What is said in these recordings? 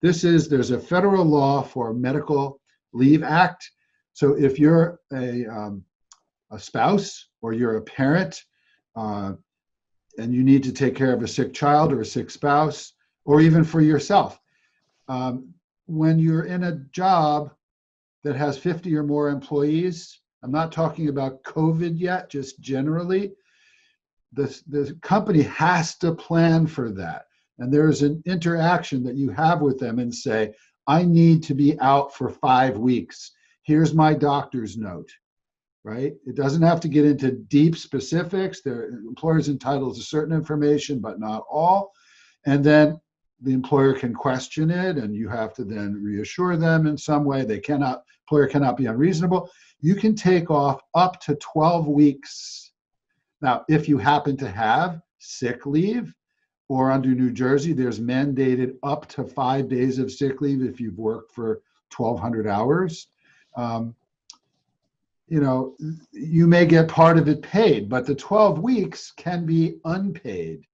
there's a federal law for Medical Leave Act. So if you're a spouse or you're a parent and you need to take care of a sick child or a sick spouse, or even for yourself, when you're in a job that has 50 or more employees, I'm not talking about COVID yet, just generally, the company has to plan for that. And there's an interaction that you have with them and say, I need to be out for 5 weeks. Here's my doctor's note, right? It doesn't have to get into deep specifics. The employer's entitled to certain information, but not all. And then the employer can question it, and you have to then reassure them in some way. Employer cannot be unreasonable. You can take off up to 12 weeks. Now, if you happen to have sick leave, or under New Jersey, there's mandated up to 5 days of sick leave if you've worked for 1,200 hours. You may get part of it paid, but the 12 weeks can be unpaid,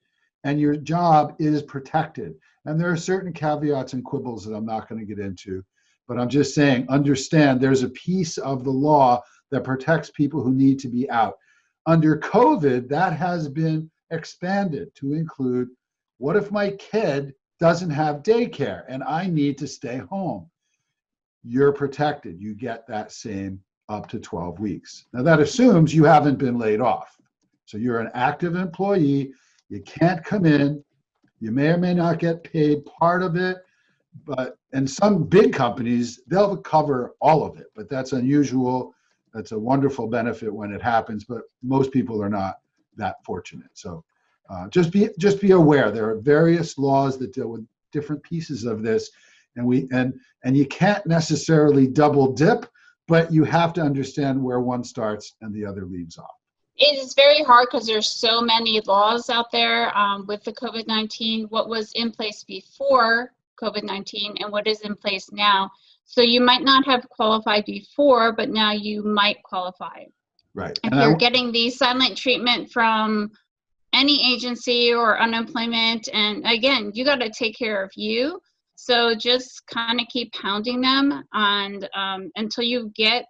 and your job is protected. And there are certain caveats and quibbles that I'm not going to get into, but I'm just saying, understand there's a piece of the law that protects people who need to be out. Under COVID, that has been expanded to include, what if my kid doesn't have daycare and I need to stay home? You're protected. You get that same up to 12 weeks. Now that assumes you haven't been laid off. So you're an active employee. You can't come in. You may or may not get paid part of it, and some big companies, they'll cover all of it, but that's unusual. That's a wonderful benefit when it happens, but most people are not that fortunate. So just be aware. There are various laws that deal with different pieces of this, and you can't necessarily double dip, but you have to understand where one starts and the other leaves off. It is very hard because there's so many laws out there with the COVID-19, what was in place before COVID-19 and what is in place now. So you might not have qualified before, but now you might qualify. Right. If you're getting the silent treatment from any agency or unemployment, and again, you got to take care of you. So just kind of keep pounding them and until you get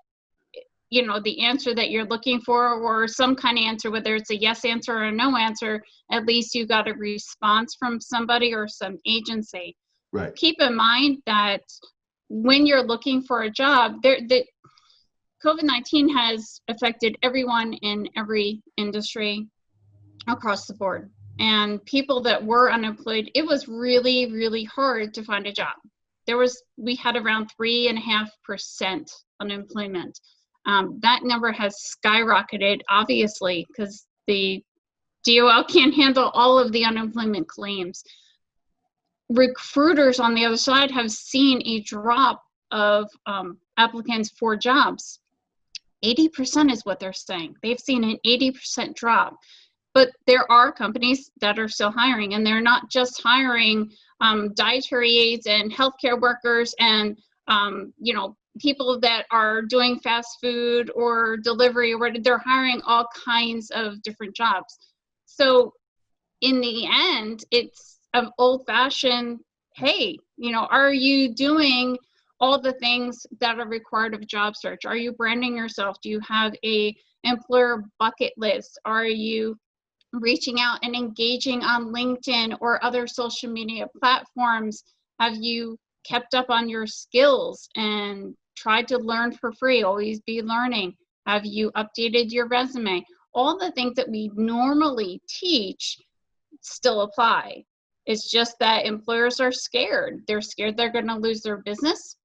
the answer that you're looking for, or some kind of answer, whether it's a yes answer or a no answer, at least you got a response from somebody or some agency. Right. Keep in mind that when you're looking for a job, COVID-19 has affected everyone in every industry across the board. And people that were unemployed, it was really, really hard to find a job. We had around 3.5% unemployment. That number has skyrocketed, obviously, because the DOL can't handle all of the unemployment claims. Recruiters on the other side have seen a drop of applicants for jobs. 80% is what they're saying. They've seen an 80% drop. But there are companies that are still hiring, and they're not just hiring dietary aides and healthcare workers and people that are doing fast food or delivery, or they're hiring all kinds of different jobs. So in the end, it's an old-fashioned, hey, are you doing all the things that are required of a job search? Are you branding yourself? Do you have a employer bucket list? Are you reaching out and engaging on LinkedIn or other social media platforms? Have you kept up on your skills and tried to learn for free? Always be learning. Have you updated your resume? All the things that we normally teach still apply. It's just that employers are scared. They're scared they're going to lose their business.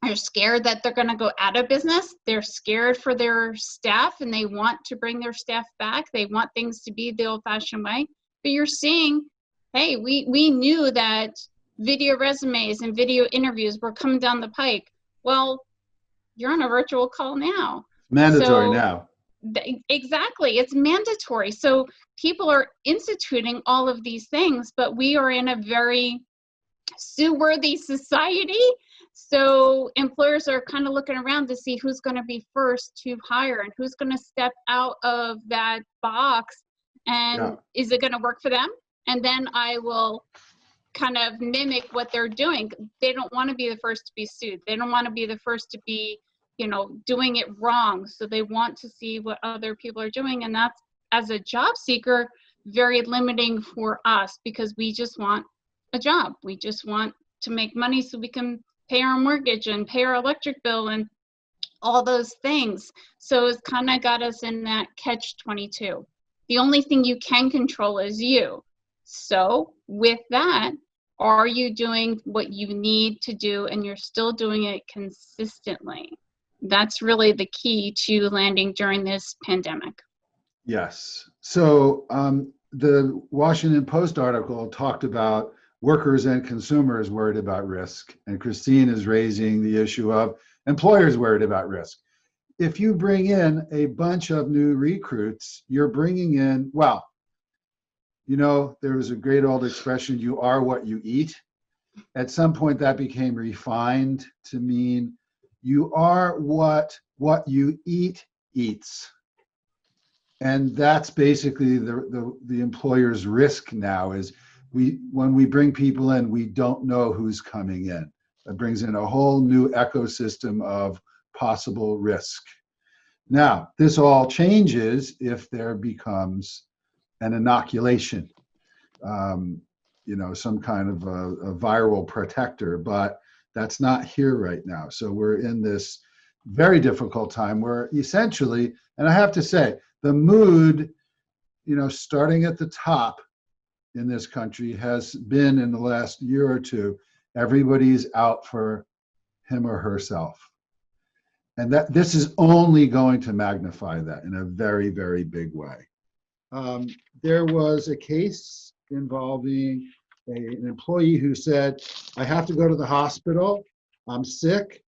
They're scared that they're going to go out of business. They're scared for their staff, and they want to bring their staff back. They want things to be the old-fashioned way. But you're seeing, hey, we knew that video resumes and video interviews were coming down the pike. Well, you're on a virtual call now. Mandatory now. Exactly. It's mandatory. So people are instituting all of these things, but we are in a very sue-worthy society. So employers are kind of looking around to see who's going to be first to hire and who's going to step out of that box, and is it going to work for them? And then I will kind of mimic what they're doing. They don't want to be the first to be sued. They don't want to be the first to be, doing it wrong. So they want to see what other people are doing. And that's, as a job seeker, very limiting for us, because we just want a job. We just want to make money so we can pay our mortgage and pay our electric bill and all those things. So it's kind of got us in that catch-22. The only thing you can control is you. So with that, are you doing what you need to do, and you're still doing it consistently? That's really the key to landing during this pandemic. Yes. So the Washington Post article talked about workers and consumers worried about risk, and Christine is raising the issue of employers worried about risk. If you bring in a bunch of new recruits, you're bringing in, well, there was a great old expression, you are what you eat. At some point that became refined to mean you are what you eat eats. And that's basically the employer's risk now, is when we bring people in, we don't know who's coming in. That brings in a whole new ecosystem of possible risk. Now, this all changes if there becomes an inoculation, some kind of a viral protector, but that's not here right now. So we're in this very difficult time where essentially, and I have to say, the mood, starting at the top in this country has been, in the last year or two, everybody's out for him or herself. And that this is only going to magnify that in a very, very big way. There was a case involving an employee who said, I have to go to the hospital, I'm sick.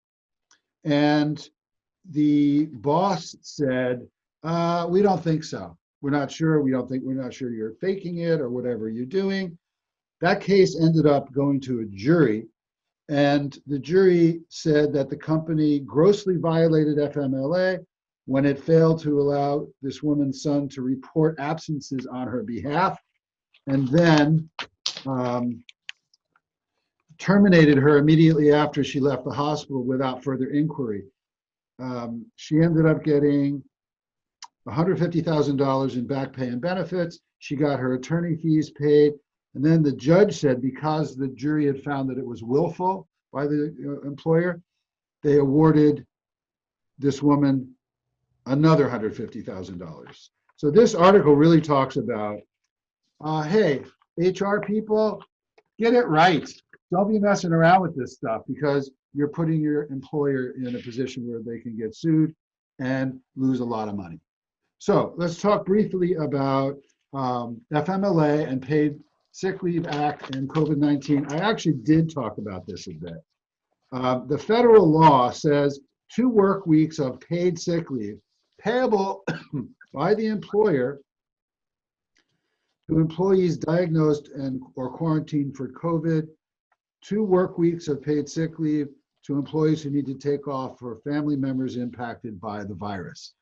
And the boss said, we don't think so. We're not sure. We're not sure you're faking it or whatever you're doing. That case ended up going to a jury, and the jury said that the company grossly violated FMLA when it failed to allow this woman's son to report absences on her behalf, and then terminated her immediately after she left the hospital without further inquiry. She ended up getting $150,000 in back pay and benefits. She got her attorney fees paid. And then the judge said, because the jury had found that it was willful by the employer, they awarded this woman another $150,000. So this article really talks about, hey, HR people, get it right. Don't be messing around with this stuff, because you're putting your employer in a position where they can get sued and lose a lot of money. So let's talk briefly about FMLA and Paid Sick Leave Act and COVID-19. I actually did talk about this a bit. The federal law says 2 work weeks of paid sick leave payable by the employer to employees diagnosed or quarantined for COVID, 2 work weeks of paid sick leave to employees who need to take off for family members impacted by the virus.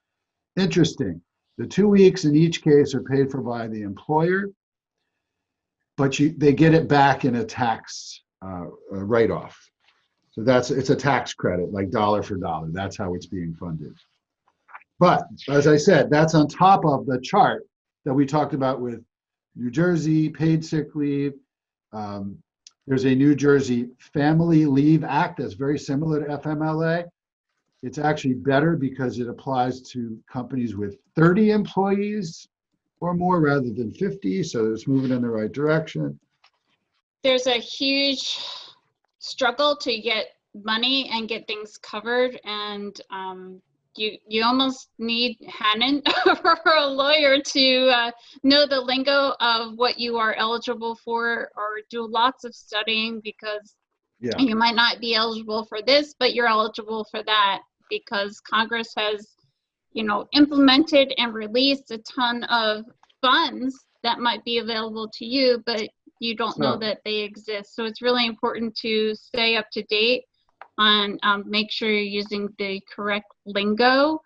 Interesting. The 2 weeks in each case are paid for by the employer, but they get it back in a tax write-off. So it's a tax credit, like dollar for dollar. That's how it's being funded. But as I said, that's on top of the chart that we talked about with New Jersey paid sick leave. There's a New Jersey Family Leave Act that's very similar to FMLA. It's actually better because it applies to companies with 30 employees or more rather than 50, so it's moving in the right direction. There's a huge struggle to get money and get things covered, and you almost need Hanan or a lawyer to know the lingo of what you are eligible for, or do lots of studying, because you might not be eligible for this, but you're eligible for that, because Congress has, implemented and released a ton of funds that might be available to you, but you don't know that they exist. So it's really important to stay up to date on, make sure you're using the correct lingo,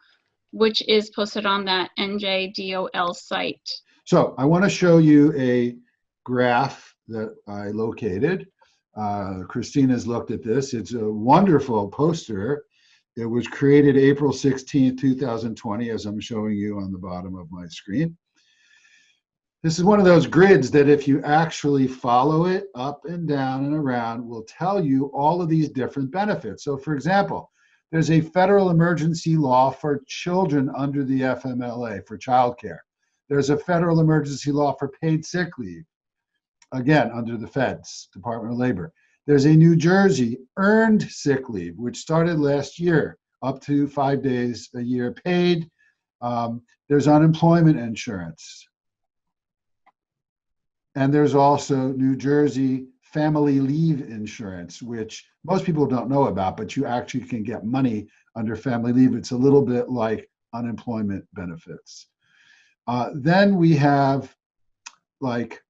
which is posted on that NJDOL site. So I want to show you a graph that I located. Christina's looked at this. It's a wonderful poster. It was created April 16, 2020, as I'm showing you on the bottom of my screen. This is one of those grids that if you actually follow it up and down and around will tell you all of these different benefits. So for example, there's a federal emergency law for children under the FMLA for childcare. There's a federal emergency law for paid sick leave, again, under the feds, Department of Labor. There's a New Jersey earned sick leave, which started last year, up to 5 days a year paid. There's unemployment insurance. And there's also New Jersey family leave insurance, which most people don't know about, but you actually can get money under family leave. It's a little bit like unemployment benefits. Then we have, like,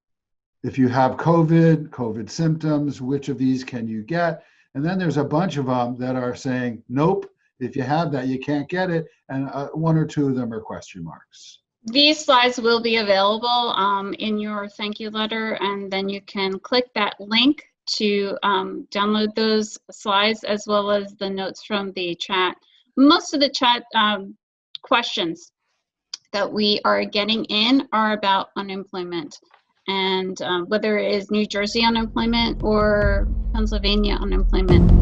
if you have COVID symptoms, which of these can you get? And then there's a bunch of them that are saying, nope, if you have that, you can't get it. And one or two of them are question marks. These slides will be available in your thank you letter, and then you can click that link to download those slides as well as the notes from the chat. Most of the chat questions that we are getting in are about unemployment, and whether it is New Jersey unemployment or Pennsylvania unemployment.